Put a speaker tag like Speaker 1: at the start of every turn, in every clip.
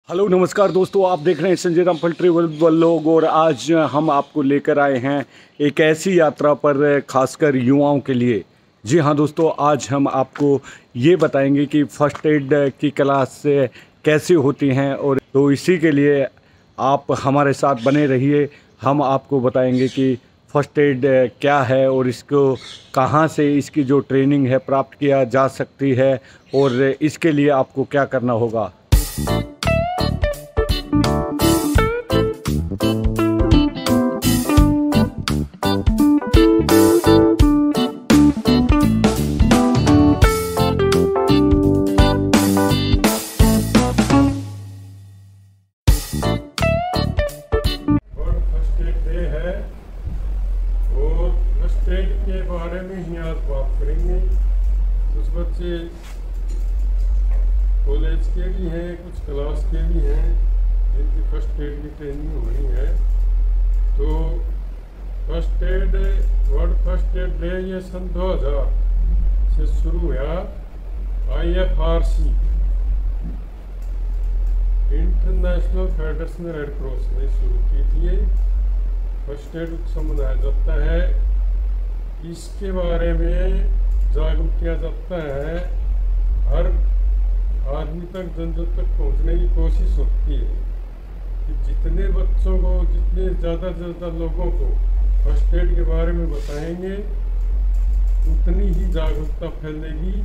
Speaker 1: Hello नमस्कार दोस्तों, आप देख रहे हैं संजय राम ट्रैवल व्लॉग। और आज हम आपको लेकर आए हैं एक ऐसी यात्रा पर, खासकर युवाओं के लिए। जी हाँ दोस्तों, आज हम आपको ये बताएंगे कि फ़र्स्ट एड की क्लास कैसे होती हैं। और तो इसी के लिए आप हमारे साथ बने रहिए। हम आपको बताएंगे कि फ़र्स्ट एड क्या है और इसको कहाँ से इसकी जो ट्रेनिंग है प्राप्त किया जा सकती है और इसके लिए आपको क्या करना होगा।
Speaker 2: के बारे में ही आज बात करेंगे। कुछ बच्चे कॉलेज के भी हैं, कुछ क्लास के भी हैं जिनकी फर्स्ट एड की ट्रेनिंग होनी है। तो first ad world first aid day ये सन 2000 से शुरू हुआ। IFRC international federation red cross ने शुरू की थी। फर्स्ट एड उत्सव मनाया जाता है, इसके बारे में जागरूक किया जाता है, हर आदमी तक जन जन तक पहुंचने की कोशिश होती है कि जितने बच्चों को, जितने ज़्यादा से ज़्यादा लोगों को फर्स्ट एड के बारे में बताएंगे उतनी ही जागरूकता फैलेगी।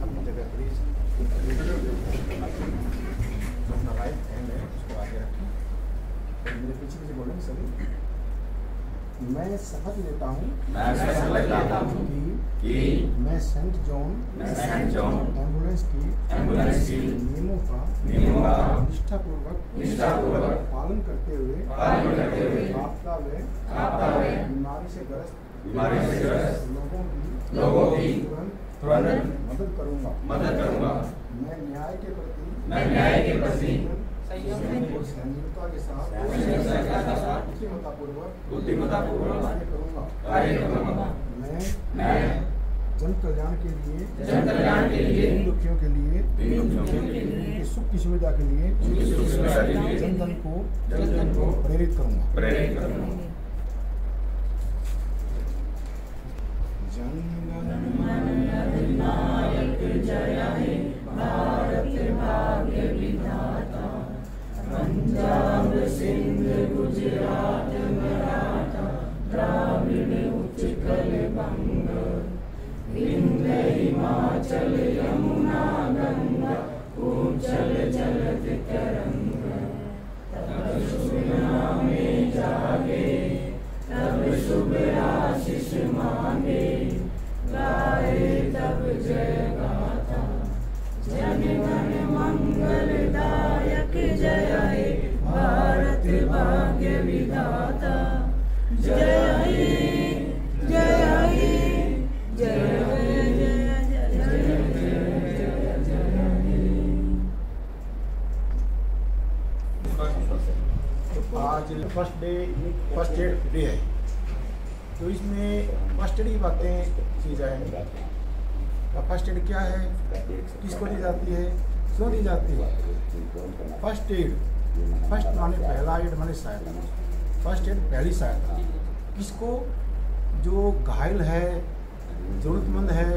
Speaker 3: अपनी जगह प्लीज अपना राइट हैंड है उसको आगे रखें और मेरे पीछे पीछे बोलेंगे सभी। मैं शपथ लेता हूँ कि मैं सेंट जॉन एम्बुलेंस की नियमों का निष्ठापूर्वक पालन करते हुए आपदा व बीमारी से ग्रस्त लोगों की तुरंत मदद करूँगा। मैं न्याय के प्रति संयमता के साथ बुद्धिमत्तापूर्वक कार्य करूँगा। मैं जन कल्याण के लिए इन दुखियों के लिए उनकी सुख की सुविधा के लिए जन जन को प्रेरित करूँगा। जन गण मन अधिनायक जय हे भारत भाग्य विधाता, पंजाब सिंध गुजरात मराठा द्राविड़ उत्कल बंग, विंध्य हिमाचल यमुना गंगा उज्जल जलद तरंग। तब शुभ नामे जागे, तब शुभ आशीष मांगे, गाए तब जय गाथा, जन गण मंगलदायक जय हे भारत भाग्य विधाता। जय हे जय हे जय आज फर्स्ट एड डे है, तो इसमें फर्स्ट एड की बातें की जाएंगी। फर्स्ट एड क्या है, किसको दी जाती है, क्यों दी जाती है। फर्स्ट एड, फर्स्ट माने पहला, एड माने सहायता। फर्स्ट एड पहली सहायता किसको, जो घायल है, जरूरतमंद है,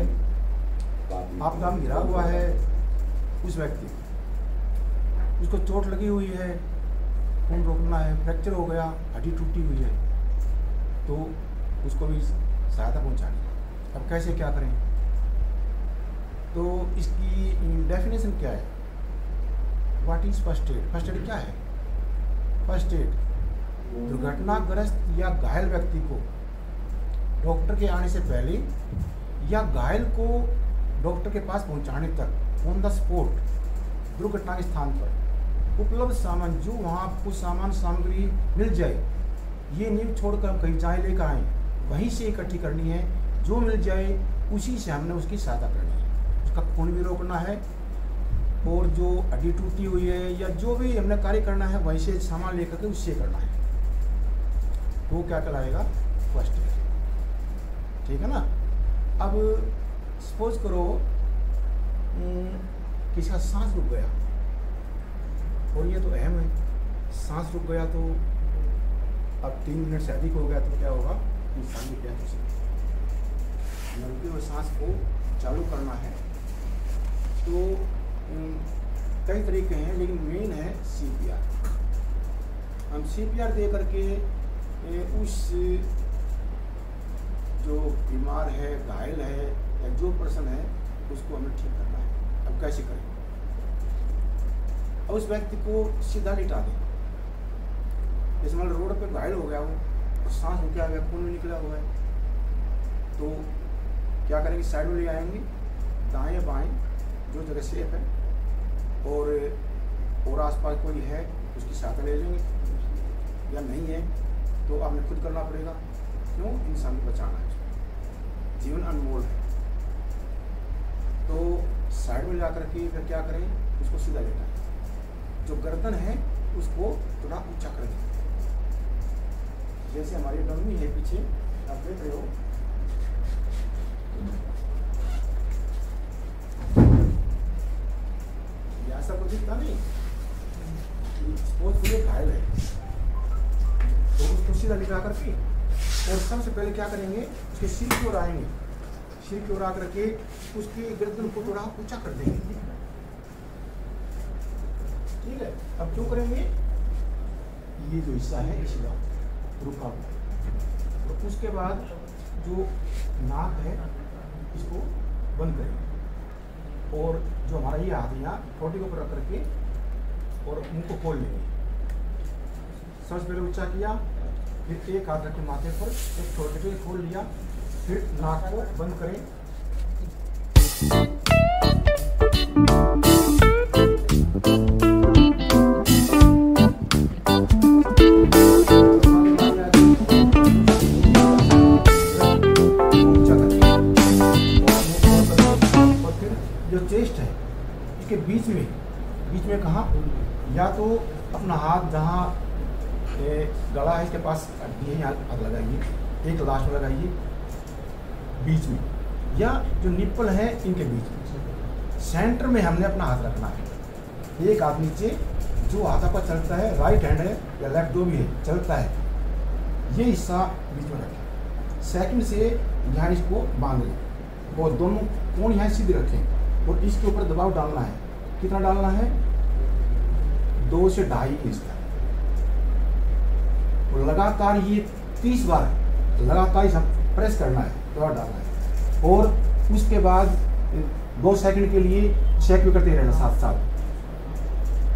Speaker 3: आपदा में घिरा हुआ है, उस व्यक्ति को, उसको चोट लगी हुई है, खून रोकना है, फ्रैक्चर हो गया, हड्डी टूटी हुई है, तो उसको भी सहायता पहुंचानी। अब कैसे क्या करें, तो इसकी डेफिनेशन क्या है, what is first aid. First aid क्या है, फर्स्ट एड दुर्घटनाग्रस्त या घायल व्यक्ति को डॉक्टर के आने से पहले या घायल को डॉक्टर के पास पहुंचाने तक ऑन द स्पॉट दुर्घटना के स्थान पर उपलब्ध सामान, जो वहाँ आपको सामान सामग्री मिल जाए, ये नींव छोड़कर हम कहीं जाए लेकर आएँ, वहीं से इकट्ठी करनी है। जो मिल जाए उसी से हमने उसकी सहायता करनी है, उसका खून भी रोकना है, और जो हड्डी टूटी हुई है या जो भी हमने कार्य करना है वहीं से सामान लेकर के उससे करना है, वो क्या कहलाएगा, फर्स्ट एड। ठीक है ना। अब सपोज करो किसी का सांस रुक गया, और ये तो अहम है, सांस रुक गया तो अब 3 मिनट से अधिक हो गया तो क्या होगा, इंसान की डेथ हो सकती है। रुके हुए सांस को चालू करना है तो कई तरीके हैं, लेकिन मेन है CPR। हम CPR दे करके उस जो बीमार है, घायल है या जो पर्सन है उसको हमें ठीक करना है। अब कैसे करें? अब उस व्यक्ति को सीधा लिटा दें। जैसे मान लो रोड पे घायल हो गया हो और सांस रुक गया, खून में निकला हुआ है, तो क्या करेंगे, साइड में ले आएंगे, दाएं बाएं जो जगह सेफ है, और आसपास कोई है उसकी सहायता ले लेंगे, या नहीं है तो आपने खुद करना पड़ेगा। क्यों? इंसान को बचाना है, जीवन अनमोल है। तो साइड में ला करके फिर क्या करें, उसको सीधा लेटाएं, जो गर्दन है उसको थोड़ा ऊंचा कर दें। जैसे हमारी डमी है पीछे, आप देख रहे हो, ऐसा कुछ दिखता नहीं, बहुत बुरे घायल है, तो उसको सीधा लिटा करके और सबसे पहले क्या करेंगे, उसके सिर की ओर आएंगे, सिर की ओर आकर के उसके गर्दन को थोड़ा ऊंचा कर देंगे। ठीक है, अब क्यों करेंगे, ये जो हिस्सा है इसका रुका हुआ, तो उसके बाद जो नाक है इसको बंद करेंगे, और जो हमारा ये हाथ यहाँ ठोड़ी के ऊपर रख करके और मुंह को खोल लेंगे। सबसे पहले ऊंचा किया, फिर एक हाथ रखे माथे पर, एक ठोड़ी पे खोल लिया, फिर नाक को बंद करें। चेस्ट है इसके बीच में कहाँ, या तो अपना हाथ जहाँ गला है इसके पास हड्डी है, यहाँ हाथ लगाइए, एक लास्ट में लगाइए बीच में, या जो निप्पल है इनके बीच में, सेंटर में हमने अपना हाथ रखना है। एक हाथ नीचे, जो हाथ आपका चलता है, राइट हैंड है या लेफ्ट जो भी है चलता है, ये हिस्सा बीच में रखें। सेकंड से यहाँ इसको बांध लें और दोनों कोण यहाँ सीधे रखें, और इसके ऊपर दबाव डालना है। कितना डालना है, 2 से 2.5 इंच तक, और लगातार ये 30 बार लगातार इसे प्रेस करना है, दबाव डालना है, और उसके बाद 2 सेकंड के लिए चेक भी करते रहना साथ साथ,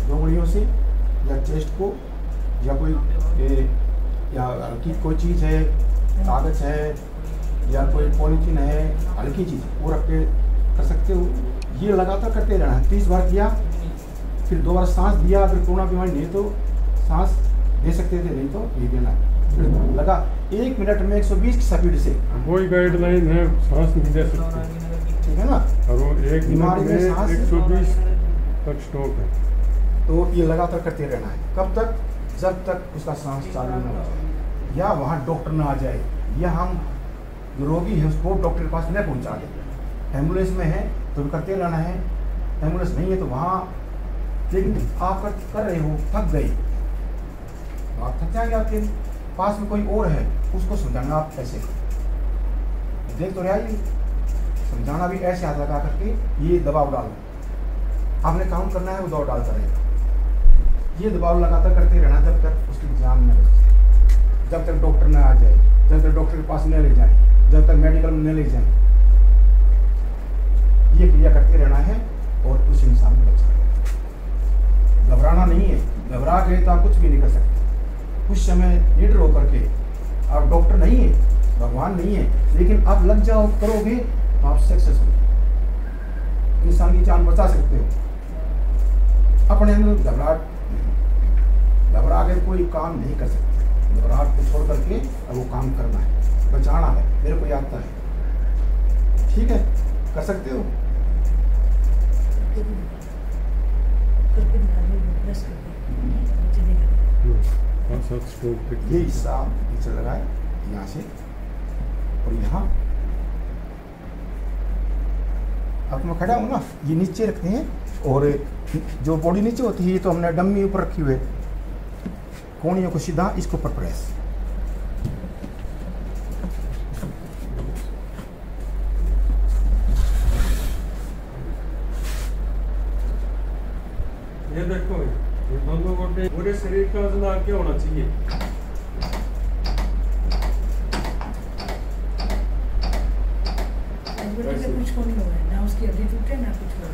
Speaker 3: 2 उंगलियों से, या चेस्ट को, या कोई चीज़ है, कागज है या कोई पॉलीथीन है, हल्की चीज़ वो रख के कर सकते हो। ये लगातार करते रहना है। 30 बार किया, फिर 2 बार सांस दिया, अगर कोरोना बीमारी नहीं तो सांस दे सकते थे, नहीं तो ये देना है। फिर लगा 1 मिनट में 120 की स्पीड से।
Speaker 2: वही गाइडलाइन है, सांस नहीं दे सकते,
Speaker 3: ठीक है ना,
Speaker 2: और वो 1 मिनट में 120 तक स्टॉप है।
Speaker 3: तो ये लगातार करते रहना है। कब तक? जब तक उसका सांस चालू न हो जाए, या वहाँ डॉक्टर न आ जाए, या हम जो रोगी है उसको डॉक्टर के पास न पहुँचा दें। एम्बुलेंस में है तो करते रहना है, एम्बुलेंस नहीं है तो वहाँ, लेकिन आप कर रहे हो, थक गए, आप थक जाएंगे, आपके पास में कोई और है उसको समझाना आप कैसे, देख तो रहा है, समझाना भी ऐसे हाथ लगा करके, ये दबाव डालो, आपने काम करना है, वो दबाव डालता रहेगा। ये दबाव लगातार करते रहना जब तक उसकी जान न बचे, जब तक डॉक्टर न आ जाए, जब तक डॉक्टर के पास न ले जाए, जब तक मेडिकल में न ले जाए। ये क्रिया करते रहना है और उस इंसान को बचाना। घबराना नहीं है, घबरा गए तो आप कुछ भी नहीं कर सकते। कुछ समय निडर होकर के, आप डॉक्टर नहीं है, भगवान नहीं है, लेकिन आप लग जाओ, करोगे तो आप सक्सेसफुल, इंसान की जान बचा सकते हो। अपने अंदर घबरा के कोई काम नहीं कर सकते। घबराहट को छोड़ करके अब वो काम करना है, बचाना है, मेरे को आता है, ठीक है, कर सकते हो। ये हिस्सा नीचे लगाए, यहाँ से, और यहाँ अब मैं खड़ा हूँ ना, ये नीचे रखते हैं और जो बॉडी नीचे होती है तो हमने डम्मी ऊपर रखी हुई है, कोहनियों को सीधा इसके ऊपर प्रेस।
Speaker 2: ये देखो, ये दोनों गोटे पूरे शरीर का वजन आगे होना चाहिए।
Speaker 4: कुछ को नहीं हो रहा है, ना उसकी हड्डी टूटे ना कुछ हो।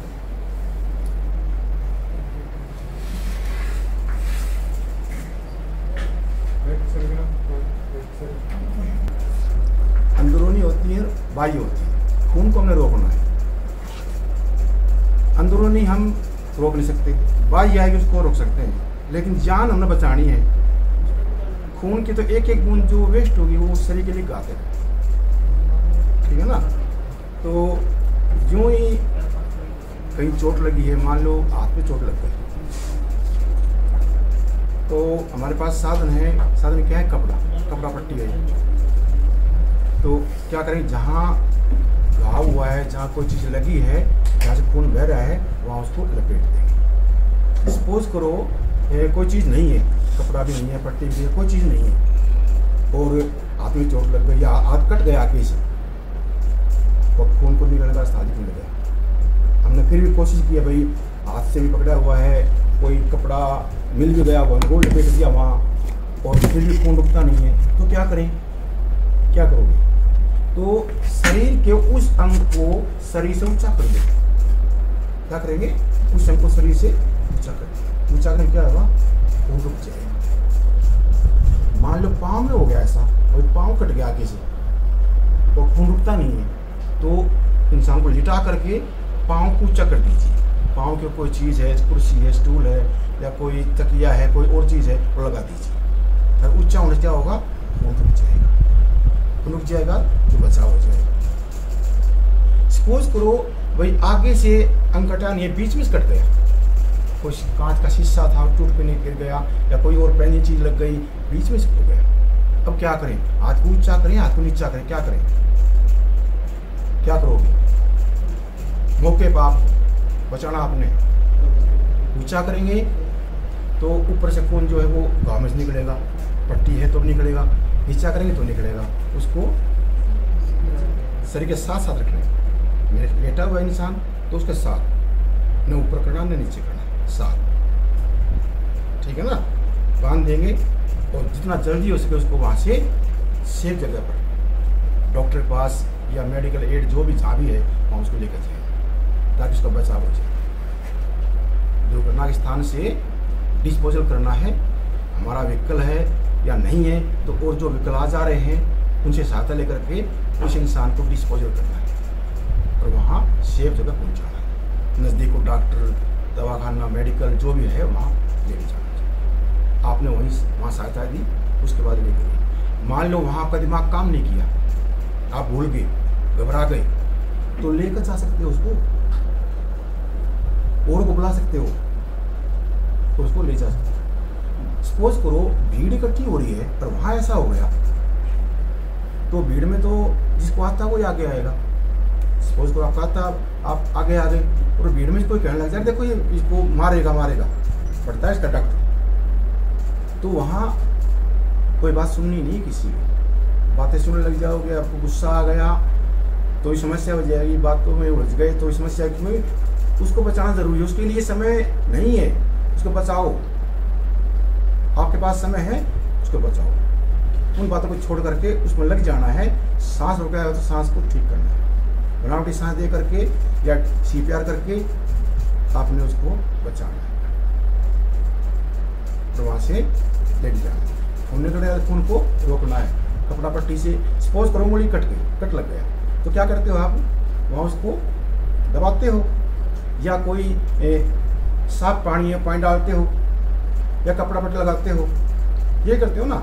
Speaker 3: अंदरूनी होती है, बाह्य होती है। खून को हमने रोकना है। अंदरूनी हम रोक नहीं सकते, बाह्य आएगी उसको रोक सकते हैं, लेकिन जान हमने बचानी है। खून की तो एक एक बूंद जो वेस्ट होगी वो शरीर के लिए घातक है, ठीक है ना। तो यूं ही कहीं चोट लगी है, मान लो हाथ पे चोट लग गई, तो हमारे पास साधन है। साधन क्या है? कपड़ा पट्टी है। तो क्या करें, जहाँ घाव हुआ है, जहाँ कोई चीज़ लगी है, जहाँ से खून बह रहा है, वहाँ उसको लपेट देंगे। सपोज करो कोई चीज़ नहीं है, कपड़ा भी नहीं है, पट्टी भी है, कोई चीज़ नहीं है, और हाथ में चोट लग गई या हाथ कट गया आगे से और खून को नहीं लगा, रास्ता निकल गया। हमने फिर भी कोशिश की है, भाई हाथ से भी पकड़ा हुआ है, कोई कपड़ा मिल भी गया, वो लपेट दिया वहाँ, और फिर भी खून रुकता नहीं है, तो क्या करें? क्या करोगे? तो शरीर के उस अंग को शरीर से ऊंचा कर दो। क्या करेंगे? उस अंग को शरीर से ऊंचा कर दो। ऊंचा करने क्या होगा? खून रुक जाएगा। मान लो पाँव में हो गया ऐसा, और पाँव कट गया आगे से और खून रुकता नहीं है, तो इंसान को लिटा करके पाँव को ऊंचा कर दीजिए। पाँव के कोई चीज़ है, कुर्सी है, स्टूल है, या कोई तकिया है, कोई और चीज़ है, वो लगा दीजिए। अगर ऊंचा होने क्या होगा? खून रुक जाएगा। खून रुक जाएगा तो बचाव हो जाएगा। सपोज करो भाई आगे से अंग कटा नहीं है, बीच में से कट गया, कोई कांच का शीशा था, टूट पे नहीं गिर गया, या कोई और पैनी चीज़ लग गई, बीच में से कट गया। अब क्या करें? हाथ को ऊंचा करें, हाथ को नीचा करें, क्या करें? क्या करोगे? मौके पर आप बचाना, आपने ऊंचा करेंगे तो ऊपर से खून जो है वो घाव में से निकलेगा, पट्टी है तो निकलेगा, नीचा करेंगे तो निकलेगा। उसको शरीर के साथ साथ रखना है। लेटा हुआ इंसान तो उसके साथ, न ऊपर करना न नीचे करना, साथ, ठीक है ना। बांध देंगे और जितना जल्दी हो सके उसको वहाँ से सेफ जगह पर, डॉक्टर के पास या मेडिकल एड जो भी जहाँ भी है वहाँ उसको लेकर जाए, ताकि उसका बचाव हो जाए। दुर्घटना स्थान से डिस्पोजल करना है, हमारा व्हीकल है या नहीं है, तो और जो व्हीकल आ जा रहे हैं उनसे सहायता लेकर के उस इंसान को डिस्पोजल करना है और वहाँ सेफ जगह पहुँचाना है। नज़दीक को डॉक्टर, दवाखाना, मेडिकल जो भी है वहाँ लेके जाना चाहिए। आपने वहाँ सहायता दी, उसके बाद लेके गए। मान लो वहाँ आपका दिमाग काम नहीं किया, आप भूल गए, घबरा गए, तो लेकर जा सकते हो उसको, और को बुला सकते हो तो उसको ले जा सकते हो। सपोज करो भीड़ इकट्ठी हो रही है और वहाँ ऐसा हो गया, तो भीड़ में तो जिसको आता है वो आगे आएगा। सपोज करो आपका आता, आप आगे आ गए और भीड़ में कोई कहने लग जाए, देखो ये इसको मारेगा पड़ता है इसका डॉक्टर, तो वहाँ कोई बात सुननी नहीं, किसी की बातें सुनने लग जाओगे, आपको गुस्सा आ गया तो ये समस्या हो जाएगी, बातों में उलझ गए तो समस्या में उसको बचाना जरूरी है। उसके लिए समय नहीं है, उसको बचाओ। आपके पास समय है, उसको बचाओ। उन बातों को छोड़ करके उसमें लग जाना है। सांस रुका है तो सांस को ठीक करना है, बनावटी सांस दे करके या CPR करके आपने उसको बचाना है, तो वहाँ से लेके जाना है। खून निकल रहा है, खून को रोकना है कपड़ा पट्टी से। सपोज करो उंगली कट लग गया, तो क्या करते हो आप? वहाँ उसको दबाते हो, या कोई साफ पानी है, पानी डालते हो, या कपड़ा पट्टी लगाते हो, ये करते हो ना।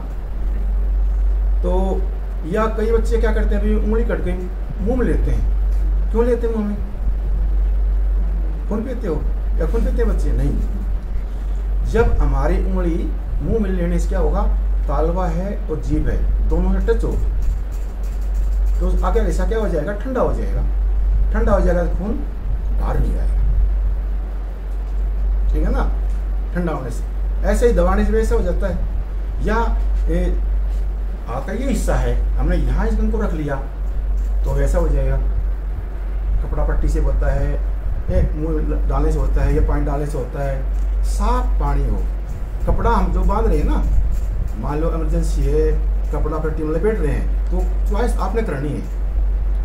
Speaker 3: तो या कई बच्चे क्या करते हैं, अभी उंगली कट गई, मुंह में लेते हैं। क्यों लेते हैं मुंह में? खून पीते हो या खून पीते हैं बच्चे? नहीं। जब हमारी उंगली मुंह में लेने से क्या होगा, तालवा है और जीभ है, दोनों से टच हो, तो आगे ऐसा क्या हो जाएगा, ठंडा हो जाएगा। ठंडा हो जाएगा तो खून बाहर नहीं आएगा, ठीक है ना, ठंडा होने से। ऐसे ही दबाने से वैसा हो जाता है। या आता ये हिस्सा है, हमने यहाँ इस गन को रख लिया तो वैसा हो जाएगा। कपड़ा पट्टी से होता है, मुंह डालने से होता है, या पानी डालने से होता है। साफ पानी हो, कपड़ा हम जो बांध रहे हैं ना, मान लो इमरजेंसी है, कपड़ा पट्टी में लपेट रहे हैं, तो चॉइस आपने करनी है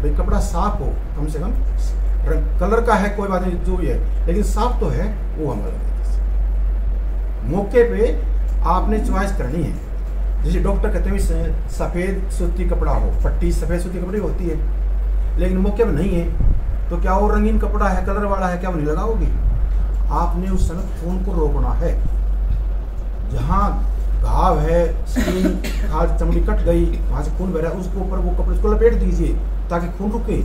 Speaker 3: भाई कपड़ा साफ हो, कम से कम कलर का है कोई बात नहीं, जो भी है, लेकिन साफ तो है, वो हमारा मौके पे आपने चॉइस करनी है। जैसे डॉक्टर कहते हैं सफ़ेद सूती कपड़ा हो, पट्टी सफ़ेद सूती कपड़ी होती है, लेकिन मौके पे नहीं है, तो क्या वो रंगीन कपड़ा है, कलर वाला है, क्या वो नहीं लगाओगे? आपने उस समय खून को रोकना है। जहाँ घाव है, स्किन खाज चमड़ी कट गई, वहाँ से खून बह रहा है, उसके ऊपर वो कपड़े उसको लपेट दीजिए ताकि खून रुके।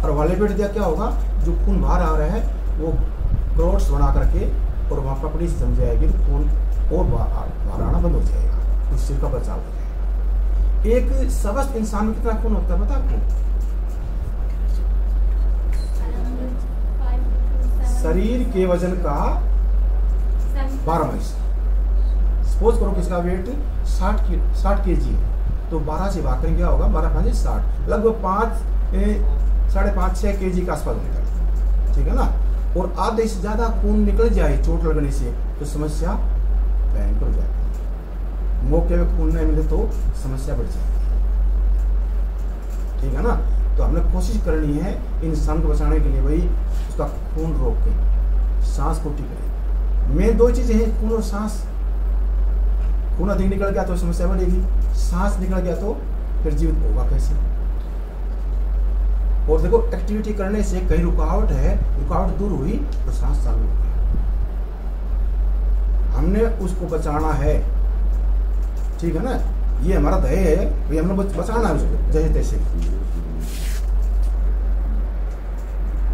Speaker 3: और वहाँ लपेट दिया क्या होगा, जो खून बाहर आ रहा है वो क्रोट्स बना करके और वहाँ पपड़ी से जम जाएगी, तो खून और बाहर आना बंद हो जाएगा, उस चीज का बचाव हो जाएगा। एक स्वस्थ इंसान में कितना खून होता है पता आपको? शरीर के वजन का 12 सपोज करो किसका वेट 60 kg है, तो 12 से भाग करेंगे क्या होगा, 12 5 60, लगभग 5.5-6 kg का आसपास होता है, ठीक है ना। और आधे से ज्यादा खून निकल जाए चोट लगने से तो समस्या भयंकर हो जाती है। मौके में खून नहीं मिले तो समस्या बढ़ जाती है, ठीक है ना। तो हमने कोशिश करनी है इंसान को बचाने के लिए, भाई उसका खून रोक के सांस को ठीक करें। मेन 2 चीजें हैं, खून और सांस। खून अधिक निकल गया तो समस्या बढ़ेगी, सांस निकल गया तो फिर जीवित होगा कैसे। और देखो एक्टिविटी करने से कहीं रुकावट है, रुकावट दूर हुई तो सांस चालू हो गया। हमने उसको बचाना है, ठीक है ना। ये हमारा ध्येय है, भाई हमने बचाना है उसको जैसे तैसे,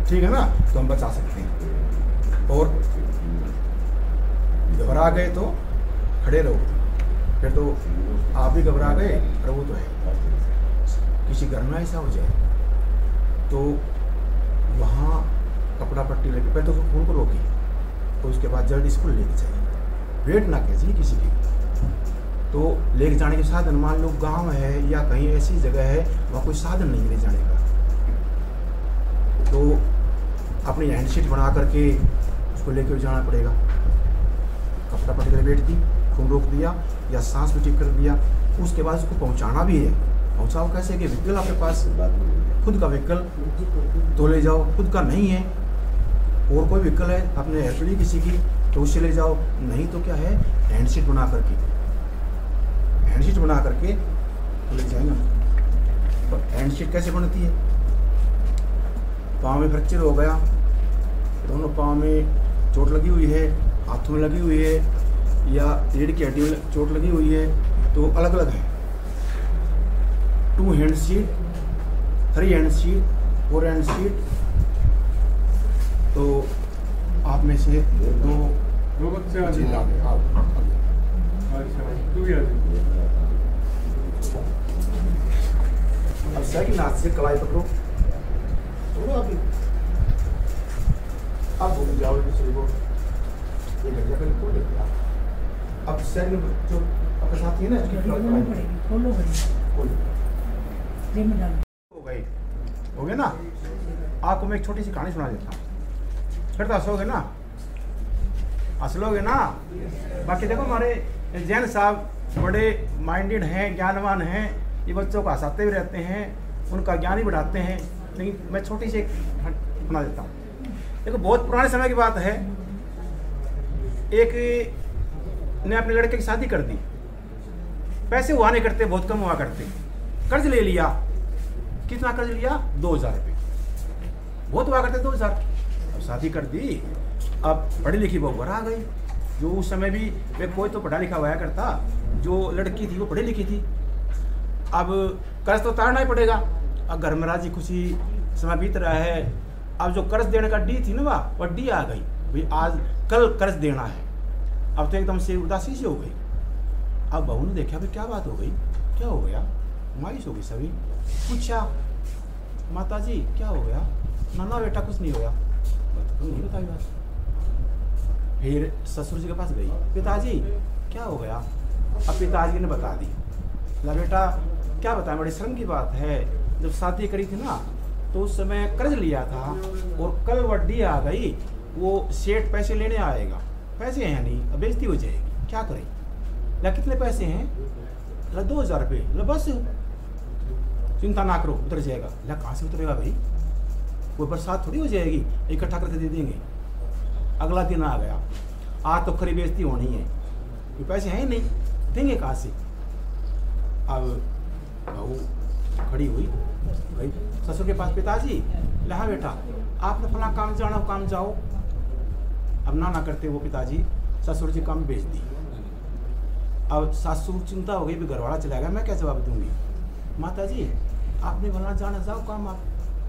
Speaker 3: ठीक है ना। तो हम बचा सकते हैं। और घबरा गए तो खड़े रहो, फिर तो आप भी घबरा गए और वो तो है। किसी घर में ऐसा हो जाए तो वहाँ कपड़ा पट्टी लेके पहले तो खून को रोकी, तो उसके बाद जल्दी स्कूल लेके जाइए, वेट ना कीजिए किसी की। तो लेके जाने के साधन, मान लो गांव है या कहीं ऐसी जगह है वहाँ कोई साधन नहीं ले जाने का, तो अपनी हैंडशीट बना करके उसको लेके जाना पड़ेगा। कपड़ा पट्टी लपेट दी, खून रोक दिया या सांस भी ठीक कर दिया, उसके बाद उसको पहुँचाना भी है। पहुँचाओ कैसे कि व्हीकल आपके पास, खुद का व्हीकल तो ले जाओ, खुद का नहीं है और कोई व्हीकल है अपने हेल्प ली किसी की तो उससे ले जाओ, नहीं तो क्या है हैंडशीट बना करके, हैंडशीट बना करके तो ले जाएंगे। तो हैंडशीट कैसे बनती है, पाँव में फ्रैक्चर हो गया, दोनों पाँव में चोट लगी हुई है, हाथों में लगी हुई है या रीढ़ की हड्डी में चोट लगी हुई है, तो अलग अलग है। 2 हैंडशीट, 3 हैंडशीट, 4 हैंडशीट, तो आप में से 2
Speaker 2: बच्चे आ
Speaker 3: जी
Speaker 2: जाए।
Speaker 3: लागे आओ।
Speaker 2: अच्छा, तू भी आ जा।
Speaker 3: अब सेकंड हाथ से कलाई पकड़ो, तो अभी अब घूम जाओ दूसरे को, ये लग जाकर खोल लेते आप। अब सेकंड जो आपके साथ है ना, इसकी
Speaker 4: खोलना पड़ेगी, खोलो बड़ी
Speaker 3: खोल
Speaker 4: ये में डालो।
Speaker 3: हो गई, हो गया ना। आपको मैं एक छोटी सी कहानी सुना देता हूँ, फिर तो हंसोगे ना, हंस लोगे ना। बाकी देखो हमारे जैन साहब बड़े माइंडेड हैं, ज्ञानवान हैं, ये बच्चों को हंसाते भी रहते हैं, उनका ज्ञान ही बढ़ाते हैं। लेकिन मैं छोटी सी एक सुना देता हूँ। देखो बहुत पुराने समय की बात है, एक ने अपने लड़के की शादी कर दी, पैसे हुआ नहीं करते, बहुत कम हुआ करते, कर्ज ले लिया। कितना कर्ज लिया? 2000 रुपये, बहुत हुआ करते 2000। अब शादी कर दी, अब पढ़ी लिखी बहू घर आ गई, जो उस समय भी वे कोई तो पढ़ा लिखा हुआ करता, जो लड़की थी वो पढ़ी लिखी थी। अब कर्ज तो उतारना ही पड़ेगा, अब घर में राजी खुशी समय बीत रहा है। अब जो कर्ज देने का डी थी ना, वह डी आ गई, भाई आज कल कर्ज देना है। अब तो एकदम से उदासी से हो गई। अब बहू ने देखा भाई क्या बात हो गई, क्या हो गया, मायूस हो गई सभी। पूछा माता जी क्या हो गया, ना ना बेटा कुछ नहीं होया, नहीं बताई बात। फिर ससुर जी के पास गई, पिताजी क्या हो गया? अब पिताजी ने बता दी। ला बेटा क्या बताएं, बड़ी शर्म की बात है, जब शादी करी थी ना तो उस समय कर्ज लिया था और कल वड्डी आ गई, वो सेठ पैसे लेने आएगा, पैसे हैं नहीं, अब बेइज्जती हो जाएगी, क्या करें? ला कितने पैसे हैं? ला 2000 रुपये। ला बस चिंता ना करो उतर जाएगा। ला कहाँ से उतरेगा भाई, कोई बरसात थोड़ी हो जाएगी, इकट्ठा करके दे देंगे। अगला दिन आ गया, आज तो खरी बेइज्जती होनी है, ये पैसे हैं नहीं, देंगे कहाँ से? अब बहू खड़ी हुई गई ससुर के पास, पिताजी ला बेटा आपने फला काम जाना हो काम जाओ। अब ना करते वो पिताजी, ससुर जी काम भेज दी। अब सासू चिंता हो गई, भी घरवाला चला गया, मैं क्या जवाब दूंगी? माता जी आपने फला जाना जाओ काम आप।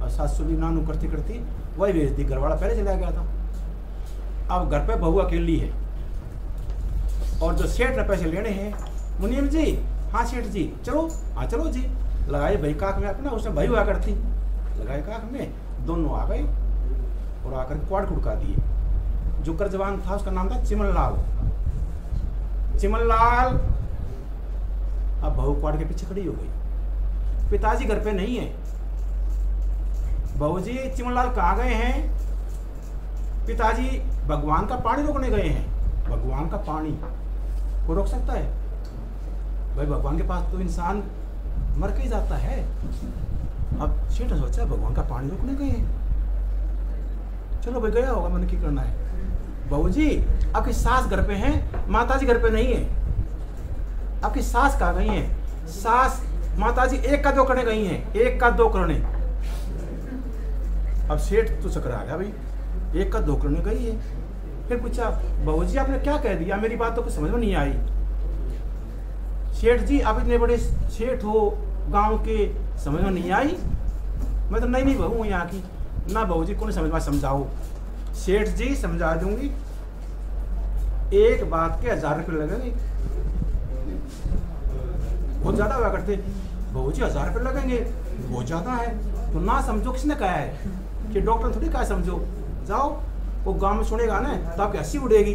Speaker 3: और सासू भी नानू करती करती वही भेज दी, घरवाला पहले चला गया था। अब घर पे बहू अकेली है और जो सेठ ने पैसे लेने हैं, मुनीम जी हाँ सेठ जी चलो, हाँ चलो जी। लगाए भाई काक में अपना, उसने भाई हुआ करती, लगाए काक में, दोनों आ गए और आकर क्वाड खुड़का दिए। जो कर्जवान था उसका नाम था चिमनलाल। चिमनलाल अब बहू क्वाड के पीछे खड़ी हो गई, पिताजी घर पे नहीं है। बहू जी चिमनलाल कहाँ गए हैं? पिताजी भगवान का पानी रोकने गए हैं। भगवान का पानी को रोक सकता है भाई? भगवान के पास तो इंसान मर के ही जाता है। अब सेठ ने सोचा भगवान का पानी रोकने गए हैं, चलो भाई गया होगा, मैंने क्या करना है। बहू जी आपकी सास घर पे हैं, माता जी घर पे नहीं है। आपकी सास कहाँ गई हैं? सास माता जी 1 का 2 करने गई हैं, 1 का 2 करने। अब सेठ तो चक्कर आ गया भाई, 1 का 2 करने गई है। फिर पूछा बहू जी आपने क्या कह दिया, मेरी बात तो कुछ समझ में नहीं आई। सेठ जी आप इतने बड़े सेठ हो गांव के, समझ में नहीं आई? मैं तो नहीं बहू हूँ यहाँ की। ना बहू जी कौन समझ में, समझाओ। सेठ जी समझा दूंगी, एक बात के 1000 रुपये लगेंगे। बहुत ज्यादा हुआ करते, बहू जी 1000 रुपये लगेंगे, बहुत ज्यादा है। तो ना समझो, किसने कहा है कि डॉक्टर थोड़ी कहा समझो, जाओ। वो गांव में सुनेगा ना तो आपकी हंसी उड़ेगी,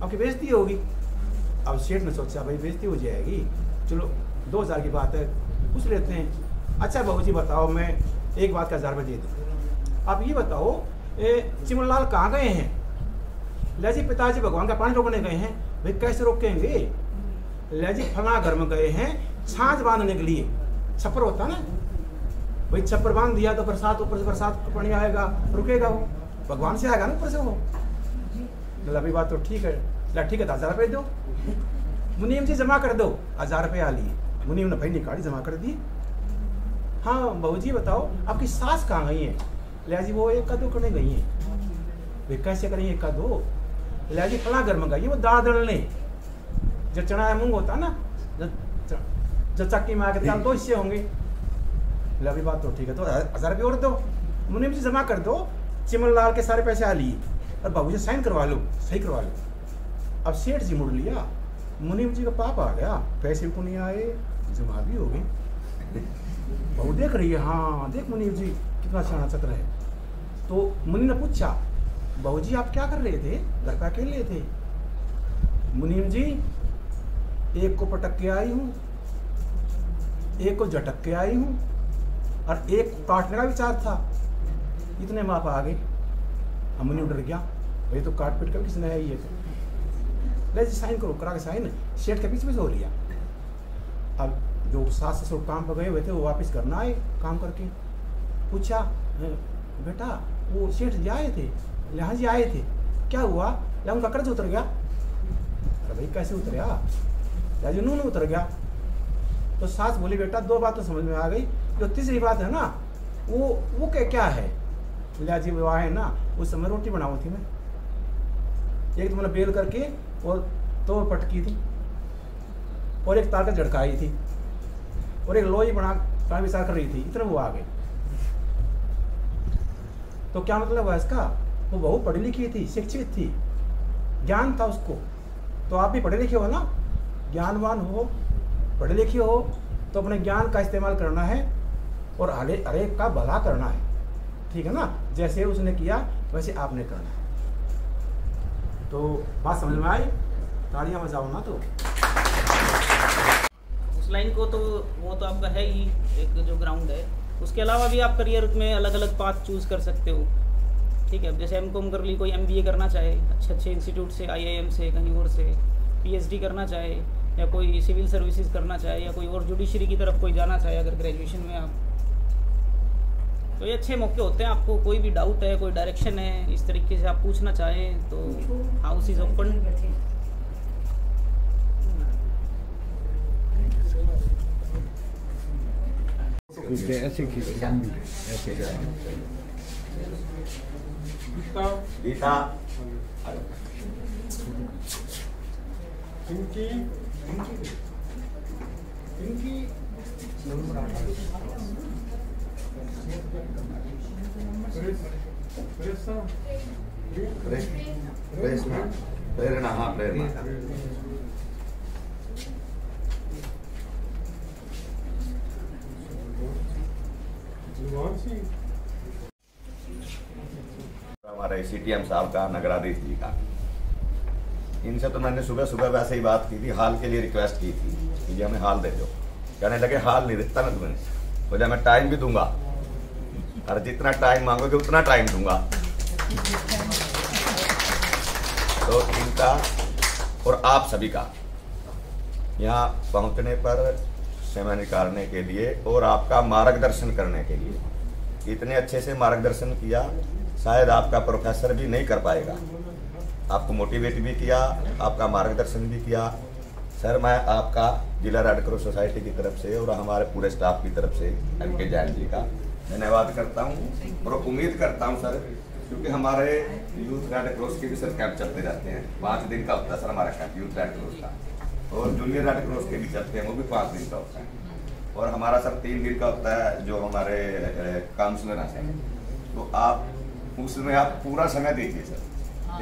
Speaker 3: आपकी बेइज्जती होगी। अब सेठ ने सोचा भाई बेइज्जती हो जाएगी, चलो 2000 की बात है, पूछ लेते हैं। अच्छा बहू जी बताओ, मैं एक बात का 1000 रुपये दे दूँ। आप ये बताओ चिमनलाल कहाँ गए हैं? ले जी पिताजी भगवान का पानी रोकने गए हैं। भाई कैसे रोकेंगे? ले जी फला घर में गए हैं छाछ बांधने के लिए, छप्पर होता ना भाई, छप्पर बांध दिया तो बरसात, ऊपर से बरसात का पानी आएगा, रुकेगा, वो भगवान से आएगा ना ऊपर से वो। अभी बात तो ठीक है, ठीक है 1000 रुपये दो। मुनीम जी जमा कर दो, 1000 रुपये आ लिए। मुनीम ने भाई निकाली, जमा कर दी। हाँ बहू जी बताओ आपकी सास कहाँ गई है? लिया जी वो 1 का 2 करने गई है। वे कैसे करेंगे 1 का 2? लिया जी फला घर में गई, वो दाल दलने, जो चना या मूंग होता ना, जो चक्की में आके दाल 2 हिस्से होंगे। अभी बात तो ठीक है, तो 1000 रुपये और दो। मुनीम जी जमा कर दो। चिमनलाल के सारे पैसे आ लिए और बाबू जी साइन करवा लो, सही करवा लो। अब सेठ जी मुड़ लिया, मुनीम जी का पाप आ गया, पैसे को नहीं आए, जमा भी हो गई। बहू देख रही है, हाँ देख मुनीम जी कितना सियाना चक्र है। तो मुनि ने पूछा बहू जी आप क्या कर रहे थे, घर पे अकेले थे? मुनीम जी 1 को पटक के आई हूँ, 1 को झटक के आई हूँ और 1 को काटने का विचार था, इतने माप आ गए। मुनि डर गया, भाई तो काट पीट कर किसने है ये? तो ले जी साइन करो, करा के साइन सेठ के पीछे हो लिया। अब जो सास ससुर काम पर गए हुए थे वो वापस करना आए काम करके। पूछा बेटा वो सेठ जी आए थे? हाँ जी आए थे, क्या हुआ? या उनका कर्ज उतर गया? अरे भाई कैसे उतरेगा? या जी नून उतर गया। तो सास बोली बेटा 2 बात तो समझ में आ गई, जो तीसरी बात है ना वो क्या है? लिया जी वो है ना, उस समय रोटी बनाई थी मैं, एक तो मैंने बेल करके और 2 पटकी थी और एक तार का झड़काई थी और एक लोई बना का विचार कर रही थी, इतना वो आ गए। तो क्या मतलब है इसका? वो बहु पढ़ी लिखी थी, शिक्षित थी, ज्ञान था उसको। तो आप भी पढ़े लिखे हो ना, ज्ञानवान हो, पढ़े लिखे हो, तो अपने ज्ञान का इस्तेमाल करना है और हर एक का भला करना है, ठीक है ना, जैसे उसने किया वैसे आपने करना। तो बात समझ में आई? तालियां बजाओ ना। तो
Speaker 5: उस लाइन को तो वो तो आपका है ही एक जो ग्राउंड है, उसके अलावा भी आप करियर में अलग अलग पाथ चूज़ कर सकते हो। ठीक है, जैसे एमकॉम कर ली, कोई एमबीए करना चाहे अच्छे अच्छे इंस्टीट्यूट से, आईआईएम से, कहीं और से पीएचडी करना चाहे, या कोई सिविल सर्विसेज करना चाहे, या कोई और जुडिशरी की तरफ कोई जाना चाहे अगर ग्रेजुएशन में आप, तो ये अच्छे मौके होते हैं। आपको कोई भी डाउट है, कोई डायरेक्शन है, इस तरीके से आप पूछना चाहें तो हाउस इज ओपन।
Speaker 1: ऐसे
Speaker 2: गीता इनकी
Speaker 6: प्रेरणा, हाँ प्रेरणा। हमारे सीटीएम साहब का, नगराधीश जी का, इनसे तो मैंने सुबह सुबह वैसे ही बात की थी, हाल के लिए रिक्वेस्ट की थी कि हमें हाल दे दो। कहने लगे हाल नहीं देता ना तुम्हें, तो जब मैं टाइम भी दूंगा और जितना टाइम मांगोगे उतना टाइम दूंगा। तो इनका और आप सभी का यहाँ पहुँचने पर, समय निकालने के लिए और आपका मार्गदर्शन करने के लिए, इतने अच्छे से मार्गदर्शन किया शायद आपका प्रोफेसर भी नहीं कर पाएगा। आपको मोटिवेट भी किया, आपका मार्गदर्शन भी किया। सर मैं आपका जिला रेड क्रॉस सोसाइटी की तरफ से और हमारे पूरे स्टाफ की तरफ से एमके जैन जी का धन्यवाद करता हूँ और उम्मीद करता हूँ सर, क्योंकि हमारे यूथ रेड क्रॉस के भी सर कैंप चलते रहते हैं। 5 दिन का होता है सर हमारा कैंप यूथ रेड क्रॉस का, और जूनियर रेड क्रॉस के भी चलते हैं, वो भी 5 दिन का होता है। और हमारा सर 3 दिन का होता है जो हमारे काउंसलर हैं। तो आप उसमें आप पूरा समय दीजिए सर,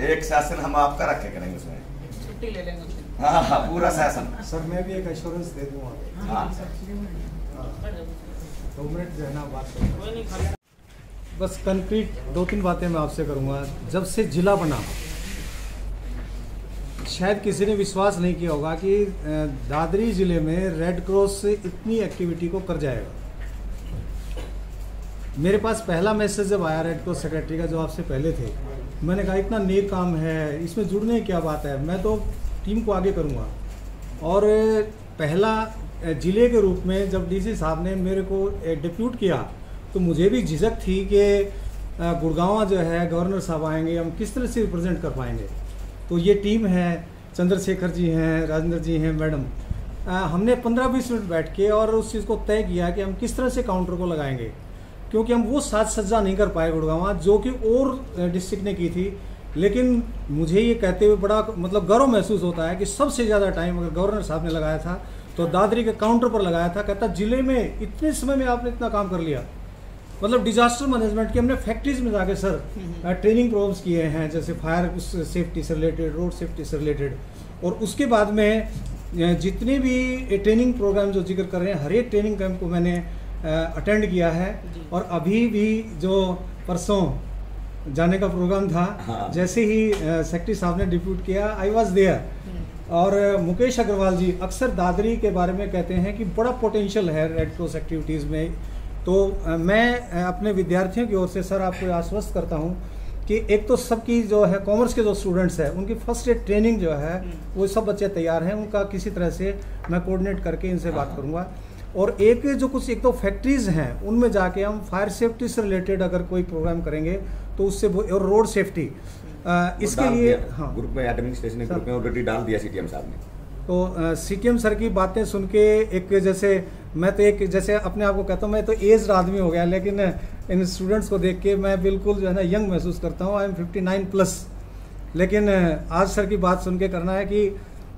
Speaker 6: एक सेशन हम आपका रखे करेंगे उसमें,
Speaker 5: छुट्टी ले लेंगे।
Speaker 6: हाँ हाँ पूरा सेशन।
Speaker 3: सर मैं भी एक एश्योरेंस दे दूँगा।
Speaker 6: हाँ
Speaker 3: 2 मिनट जो है ना बात करूँगा।
Speaker 5: कोई नहीं, खाली
Speaker 3: बस कंक्रीट 2-3 बातें मैं आपसे करूँगा। जब से जिला बना, शायद किसी ने विश्वास नहीं किया होगा कि दादरी ज़िले में रेड क्रॉस से इतनी एक्टिविटी को कर जाएगा। मेरे पास पहला मैसेज जब आया रेड क्रॉस सेक्रेटरी का, जो आपसे पहले थे, मैंने कहा इतना नेक काम है, इसमें जुड़ने की क्या बात है, मैं तो टीम को आगे करूँगा। और पहला ज़िले के रूप में जब डीसी साहब ने मेरे को डिप्यूट किया, तो मुझे भी झिझक थी कि गुड़गांव जो है गवर्नर साहब आएंगे, हम किस तरह से रिप्रेजेंट कर पाएंगे। तो ये टीम है, चंद्रशेखर जी हैं, राजेंद्र जी हैं, मैडम, हमने 15-20 मिनट बैठ के और उस चीज़ को तय किया कि हम किस तरह से काउंटर को लगाएंगे, क्योंकि हम वो साज सज्जा नहीं कर पाए गुड़गांव, जो कि और डिस्ट्रिक्ट ने की थी। लेकिन मुझे ये कहते हुए बड़ा मतलब गर्व महसूस होता है कि सबसे ज़्यादा टाइम अगर गवर्नर साहब ने लगाया था तो दादरी के काउंटर पर लगाया था। कहता ज़िले में इतने समय में आपने इतना काम कर लिया, मतलब डिजास्टर मैनेजमेंट की हमने फैक्ट्रीज में जाके सर ट्रेनिंग प्रोग्राम्स किए हैं, जैसे फायर सेफ्टी से रिलेटेड, रोड सेफ्टी से रिलेटेड। और उसके बाद में जितने भी ट्रेनिंग प्रोग्राम जो जिक्र कर रहे हैं, हर एक ट्रेनिंग कैंप को मैंने अटेंड किया है। और अभी भी जो परसों जाने का प्रोग्राम था,
Speaker 6: हाँ।
Speaker 3: जैसे ही सेक्रेटरी साहब ने डिप्यूट किया, आई वाज देयर। और मुकेश अग्रवाल जी अक्सर दादरी के बारे में कहते हैं कि बड़ा पोटेंशियल है रेड क्रॉस एक्टिविटीज़ में। तो मैं अपने विद्यार्थियों की ओर से सर आपको आश्वस्त करता हूं कि एक तो सबकी जो है कॉमर्स के जो स्टूडेंट्स हैं उनकी फर्स्ट एड ट्रेनिंग जो है वो सब बच्चे तैयार हैं, उनका किसी तरह से मैं कोऑर्डिनेट करके इनसे बात करूंगा। और एक जो कुछ एक तो फैक्ट्रीज़ हैं उनमें जाके हम फायर सेफ्टी से रिलेटेड अगर कोई प्रोग्राम करेंगे तो उससे, और रोड सेफ्टी इसके लिए, हाँ
Speaker 6: ग्रुप में एडमिनिस्ट्रेशन ग्रुप में ऑलरेडी डाल दिया सीटीएम साहब ने।
Speaker 3: तो सीटीएम सर की बातें सुन के एक जैसे मैं तो एक जैसे अपने आप को कहता हूँ मैं तो एज्ड आदमी हो गया, लेकिन इन स्टूडेंट्स को देख के मैं बिल्कुल जो है ना यंग महसूस करता हूँ। I am 59+। लेकिन आज सर की बात सुन के करना है कि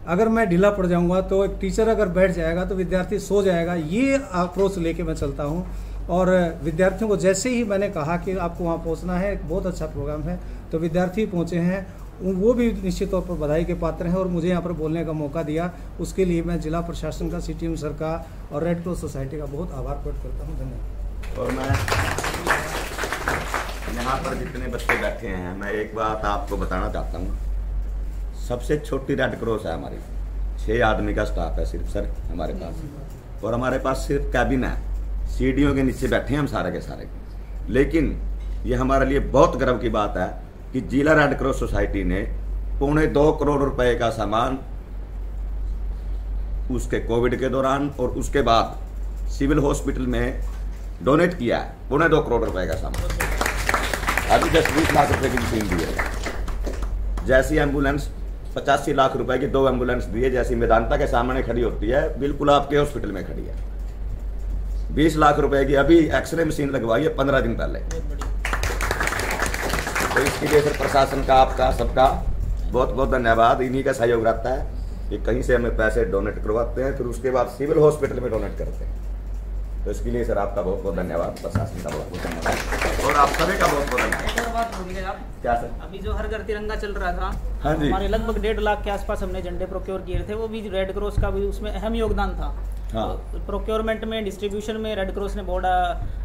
Speaker 3: अगर मैं ढीला पड़ जाऊँगा तो एक टीचर अगर बैठ जाएगा तो विद्यार्थी सो जाएगा, ये अप्रोच लेके मैं चलता हूँ। और विद्यार्थियों को जैसे ही मैंने कहा कि आपको वहाँ पहुँचना है, एक बहुत अच्छा प्रोग्राम है, तो विद्यार्थी पहुँचे हैं, वो भी निश्चित तौर पर बधाई के पात्र हैं और मुझे यहाँ पर बोलने का मौका दिया, उसके लिए मैं जिला प्रशासन का, सीटीएम सर का और रेड क्रॉस सोसाइटी का बहुत आभार प्रकट करता हूँ। धन्यवाद।
Speaker 6: और मैं यहाँ पर जितने बच्चे बैठे हैं, मैं एक बात आपको बताना चाहता हूँ। सबसे छोटी रेड क्रॉस है हमारी, 6 आदमी का स्टाफ है सिर्फ सर हमारे पास, और हमारे पास सिर्फ कैबिन है, सीढ़ियों के नीचे बैठे हैं हम सारे के सारे। लेकिन ये हमारे लिए बहुत गर्व की बात है कि जिला रेड क्रॉस सोसाइटी ने 2.25 करोड़ रुपए का सामान उसके कोविड के दौरान और उसके बाद सिविल हॉस्पिटल में डोनेट किया है। 2.25 करोड़ रुपए का सामान, अभी 20 लाख रुपए की मशीन दी है। जैसी एम्बुलेंस 85 लाख रुपए की 2 एम्बुलेंस दी है, जैसी मेदांता के सामने खड़ी होती है, बिल्कुल आपके हॉस्पिटल में खड़ी है। 20 लाख रुपए की अभी एक्सरे मशीन लगवाई है 15 दिन पहले। तो इसके लिए सर प्रशासन का, आपका सबका बहुत बहुत धन्यवाद। इन्हीं का सहयोग रहता है कि कहीं से हमें पैसे डोनेट करवाते हैं, फिर उसके बाद सिविल हॉस्पिटल में डोनेट करते हैं। तो इसके लिए सर आपका बहुत बहुत धन्यवाद, प्रशासन का बहुत बहुत धन्यवाद, और आप सभी का बहुत बहुत धन्यवाद।
Speaker 5: एक और बात भूल गए आप,
Speaker 6: क्या सर?
Speaker 5: अभी जो हर घर तिरंगा चल रहा था,
Speaker 6: हाँ जी।
Speaker 5: हमारे लगभग 1.5 लाख के आसपास हमने झंडे प्रोक्योर किए थे, वो भी रेड क्रॉस का भी उसमें अहम योगदान था।
Speaker 6: हाँ।
Speaker 5: तो प्रोक्योरमेंट में, डिस्ट्रीब्यूशन में रेड क्रॉस ने बहुत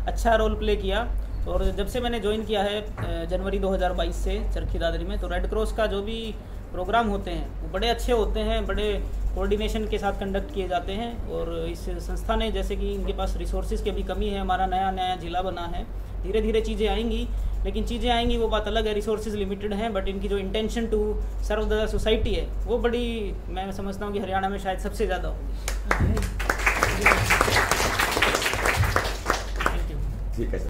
Speaker 5: अच्छा रोल प्ले किया। और जब से मैंने ज्वाइन किया है जनवरी 2022 से चरखी दादरी में, तो रेड क्रॉस का जो भी प्रोग्राम होते हैं वो बड़े अच्छे होते हैं, बड़े कोऑर्डिनेशन के साथ कंडक्ट किए जाते हैं। और इस संस्था ने, जैसे कि इनके पास रिसोर्सेज की भी कमी है, हमारा नया जिला बना है, धीरे धीरे चीज़ें आएंगी, लेकिन चीज़ें आएंगी वो बात अलग है, रिसोर्सेज लिमिटेड हैं, बट इनकी जो intention to serve the society है वो बड़ी, मैं समझता हूँ कि हरियाणा में शायद सबसे ज़्यादा होगी।
Speaker 6: ठीक है सर।